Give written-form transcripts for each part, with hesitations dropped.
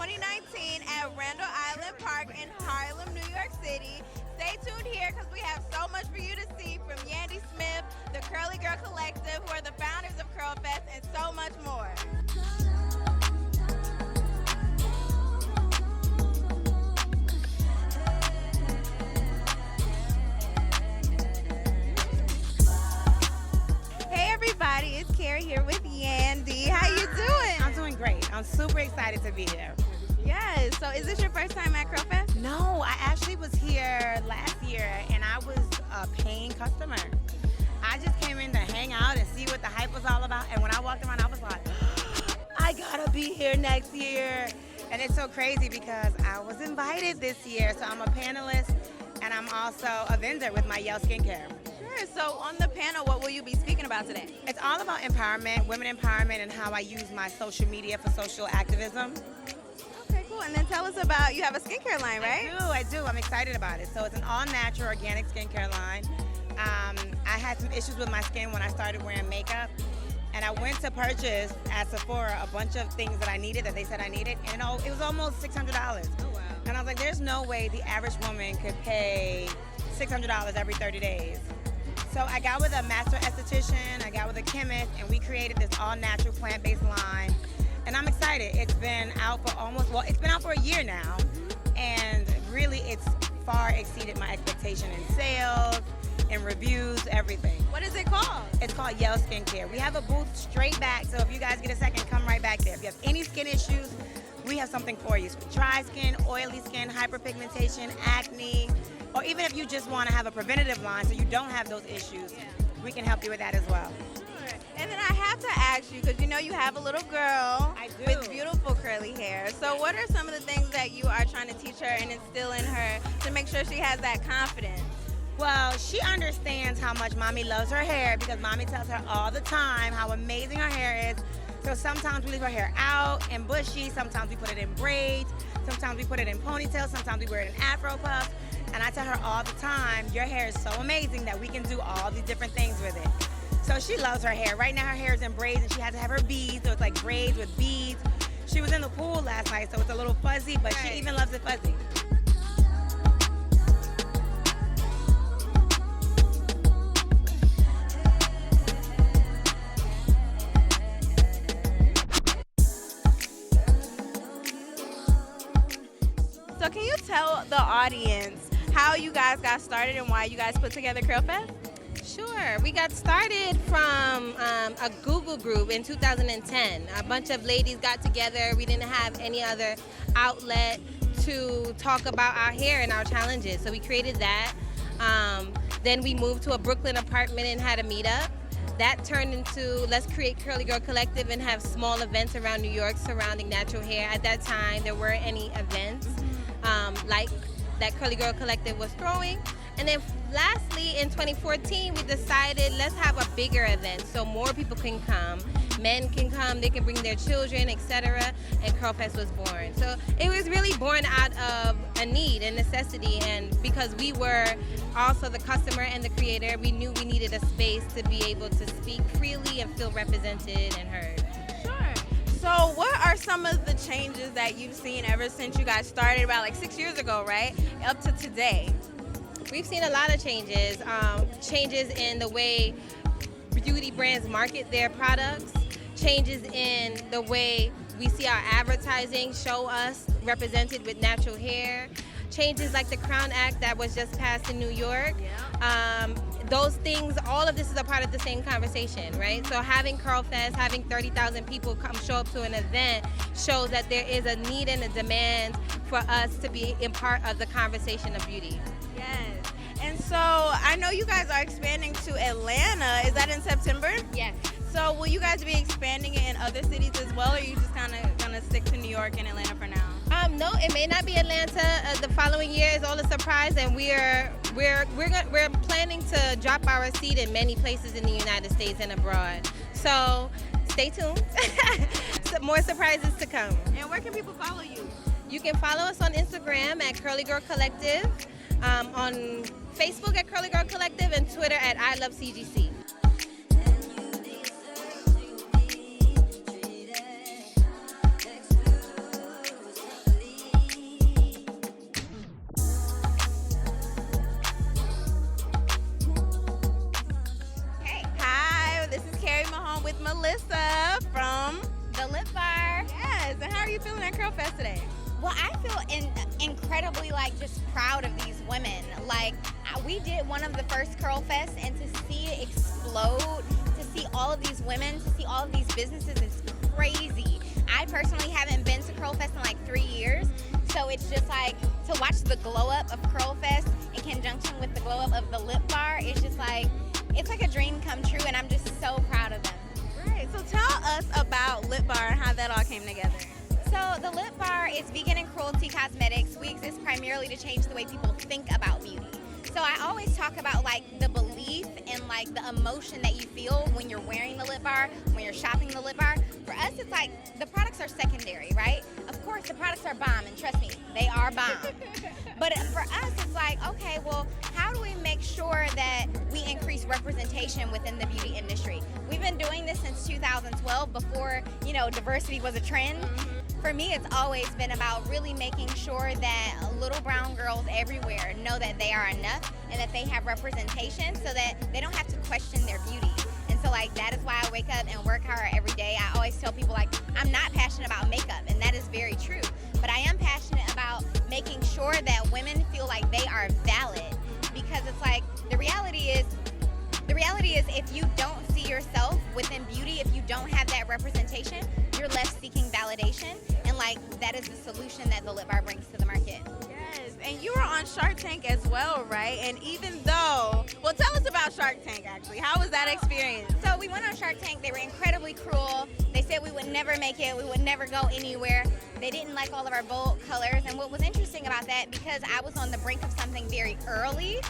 2019 at Randall Island Park in Harlem, New York City. Stay tuned here because we have so much for you to see from Yandy Smith, the Curly Girl Collective, who are the founders of Curlfest, and so much more. Hey everybody, it's Carrie here with Yandy. How you doing? I'm doing great. I'm super excited to be here. Yes, so is this your first time at Curlfest? No, I actually was here last year and I was a paying customer. I just came in to hang out and see what the hype was all about, and when I walked around I was like, I gotta be here next year. And it's so crazy because I was invited this year, so I'm a panelist and I'm also a vendor with my Yale Skincare. Sure, so on the panel, what will you be speaking about today? It's all about empowerment, women empowerment, and how I use my social media for social activism. Okay, cool. And then tell us about, you have a skincare line, right? I do. I'm excited about it. So it's an all-natural organic skincare line. I had some issues with my skin when I started wearing makeup, and I went to purchase at Sephora a bunch of things that I needed, that they said I needed, and it was almost $600. Oh, wow. And I was like, there's no way the average woman could pay $600 every 30 days. So I got with a master esthetician, I got with a chemist, and we created this all-natural plant-based line. And I'm excited. It's been out for it's been out for a year now, and really it's far exceeded my expectation in sales, in reviews, everything. What is it called? It's called Yale Skincare. We have a booth straight back, so if you guys get a second, come right back there. If you have any skin issues, we have something for you. So dry skin, oily skin, hyperpigmentation, acne, or even if you just want to have a preventative line so you don't have those issues, we can help you with that as well. Sure. And then I have to ask you, because you know you have a little girl with beautiful curly hair. So what are some of the things that you are trying to teach her and instill in her to make sure she has that confidence? Well, she understands how much mommy loves her hair because mommy tells her all the time how amazing her hair is. So sometimes we leave her hair out and bushy, sometimes we put it in braids, sometimes we put it in ponytails, sometimes we wear it in afro puffs. And I tell her all the time, your hair is so amazing that we can do all these different things with it. So she loves her hair. Right now her hair is in braids and she has to have her beads, so it's like braids with beads. She was in the pool last night, so it's a little fuzzy, but she even loves it fuzzy. So can you tell the audience how you guys got started and why you guys put together Curlfest? Sure. We got started from a Google group in 2010. A bunch of ladies got together. We didn't have any other outlet to talk about our hair and our challenges, so we created that. Then we moved to a Brooklyn apartment and had a meetup. That turned into, let's create Curly Girl Collective and have small events around New York surrounding natural hair. At that time, there weren't any events like that Curly Girl Collective was throwing. And then lastly, in 2014, we decided let's have a bigger event so more people can come. Men can come, they can bring their children, etc. And Curlfest was born. So it was really born out of a need and necessity, and because we were also the customer and the creator, we knew we needed a space to be able to speak freely and feel represented and heard. Sure. So what are some of the changes that you've seen ever since you guys started about like 6 years ago, right? Up to today? We've seen a lot of changes. Changes in the way beauty brands market their products, changes in the way we see our advertising show us represented with natural hair, changes like the Crown Act that was just passed in New York. Those things, all of this is a part of the same conversation, right? So having Curlfest, having 30,000 people come show up to an event shows that there is a need and a demand for us to be in part of the conversation of beauty. Yes. And so I know you guys are expanding to Atlanta. Is that in September? Yes. So will you guys be expanding it in other cities as well, or are you just kind of gonna stick to New York and Atlanta for now? No, it may not be Atlanta. The following year is all a surprise, and we're planning to drop our seed in many places in the United States and abroad. So stay tuned. More surprises to come. And where can people follow you? You can follow us on Instagram at Curly Girl Collective, on Facebook at Curly Girl Collective, and Twitter at I Love CGC. are you feeling at Curlfest today? Well, I feel incredibly just proud of these women. We did one of the first Curlfests, and to see it explode, to see all of these women, to see all of these businesses is crazy. I personally haven't been to Curlfest in 3 years, so it's just to watch the glow up of Curlfest in conjunction with the glow up of the Lipbar. It's just it's like a dream come true, and I'm just so proud of them. Right. So tell us about Lipbar and how that all came together. So the Lipbar is vegan and cruelty cosmetics. We exist primarily to change the way people think about beauty. So I always talk about the belief and the emotion that you feel when you're wearing the Lipbar, when you're shopping the Lipbar. For us, it's the products are secondary, right? Of course, the products are bomb, and trust me, they are bomb. But for us, it's okay, well, how do we make sure that we increase representation within the beauty industry? We've been doing this since 2012, before, diversity was a trend. For me, it's always been about really making sure that little brown girls everywhere know that they are enough and that they have representation, so that they don't have to question their beauty. And so that is why I wake up and work hard every day. I always tell people I'm not passionate about makeup, and that is very true. But I am passionate about making sure that women feel like they are valid, because it's the reality is if you don't see yourself within beauty, if you don't have that representation, you're left seeking validation, and that is the solution that the Lipbar brings to the market. Yes, and you were on Shark Tank as well, right? And even though, well, tell us about Shark Tank actually. How was that experience? So we went on Shark Tank. They were incredibly cruel. They said we would never make it. We would never go anywhere. They didn't like all of our bold colors. And what was interesting about that, because I was on the brink of something very early,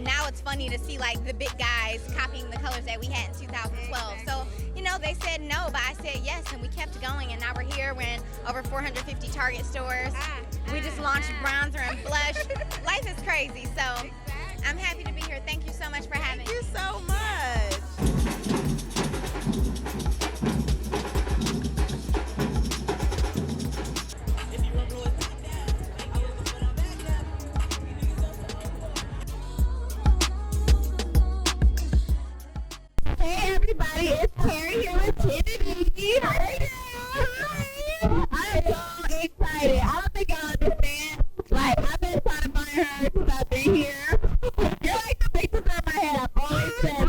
now it's funny to see the big guys copying the colors that we had in 2012. So, they said no, but I said yes, and we kept going, and now we're here. We're in over 450 Target stores. We just launched bronzer and blush. Life is crazy, so I'm happy to be here. Thank you so much for having me. Thank you so much. Hey everybody, it's Carrie here with Henny. Hi. I'm so excited. I don't think y'all understand. I've been trying to find her since I've been here. You're the biggest in my head. I've always said,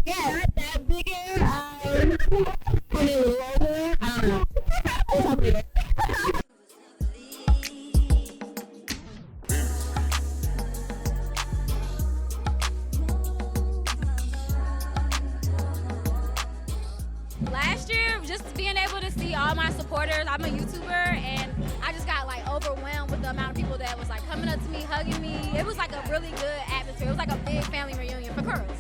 yeah, that big eyes. And it was over. I don't know. Last year, just being able to see all my supporters, I'm a YouTuber, and I just got overwhelmed with the amount of people that was coming up to me, hugging me. It was a really good atmosphere. It was a big family reunion for girls.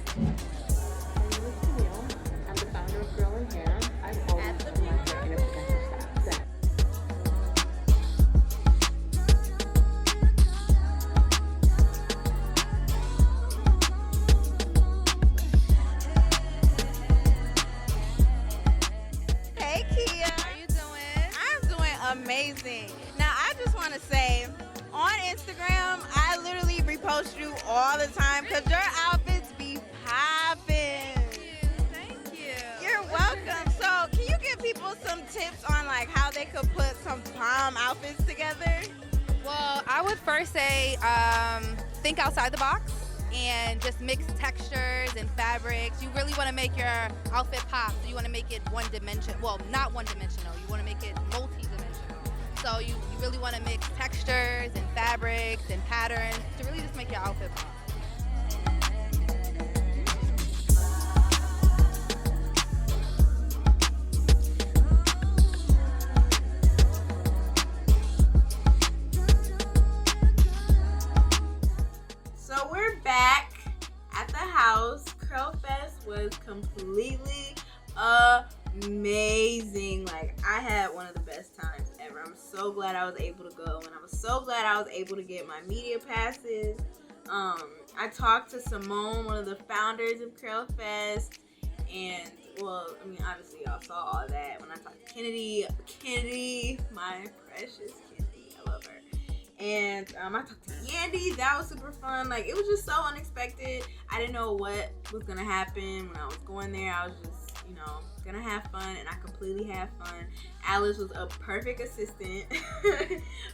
I'm the founder of Girl and Hair. I've always been my hair in a professional style. Hey Kia. How you doing? I'm doing amazing. Now I just want to say, on Instagram, I literally repost you all the time because your outfits be popping. Thank you. You're welcome. So can you give people some tips on how they could put some bomb outfits together? Well, I would first say think outside the box and just mix textures and fabrics. You really want to make your outfit pop. So you want to make it one dimension. Well, not one dimensional. You want to make it multi-dimensional. So you really want to mix textures and fabrics and patterns to really just make your outfit pop. So we're back at the house. Curlfest was completely amazing. I had one of the best times ever. I'm so glad I was able to go, and I was so glad I was able to get my media passes. I talked to Simone, one of the founders of Curlfest, and obviously y'all saw all that when I talked to Kennedy, my precious Kennedy, I love her. And I talked to Yandy. That was super fun. It was just so unexpected. I didn't know what was gonna happen when I was going there. I was just, gonna have fun, and I completely had fun. Alice was a perfect assistant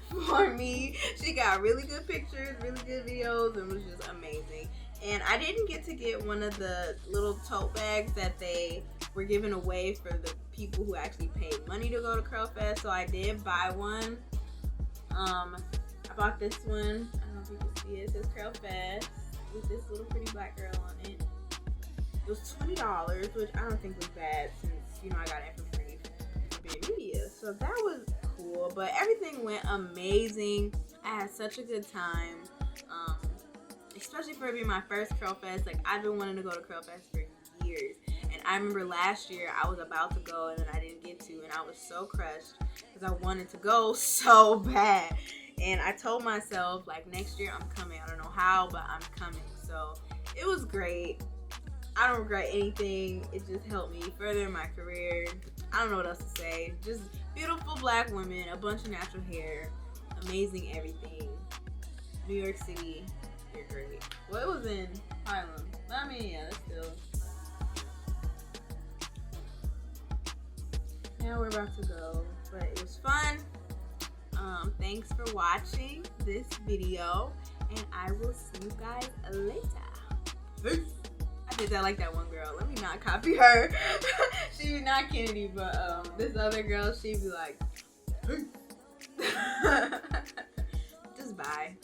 for me. She got really good pictures, really good videos, and was just amazing. And I didn't get to get one of the little tote bags that they were giving away for the people who actually paid money to go to Curlfest, so I did buy one. I bought this one. I don't know if you can see it. It says Curlfest with this little pretty black girl on it. It was $20, which I don't think was bad since, you know, I got it for free for Big Media. So that was cool, but everything went amazing. I had such a good time, especially for it being my first Curlfest. Like, I've been wanting to go to Curlfest for years. And I remember last year I was about to go and then I didn't get to, and I was so crushed because I wanted to go so bad. And I told myself, like, next year I'm coming. I don't know how, but I'm coming. So it was great. I don't regret anything. It just helped me further in my career. I don't know what else to say. Just beautiful black women, a bunch of natural hair, amazing everything. New York City, you're great. Well, it was in Harlem. But I mean, yeah, that's still. Now we're about to go. But it was fun. Thanks for watching this video. And I will see you guys later. Peace. I did that like that one girl. Let me not copy her. She be not Kennedy, but this other girl, she'd be like, just bye.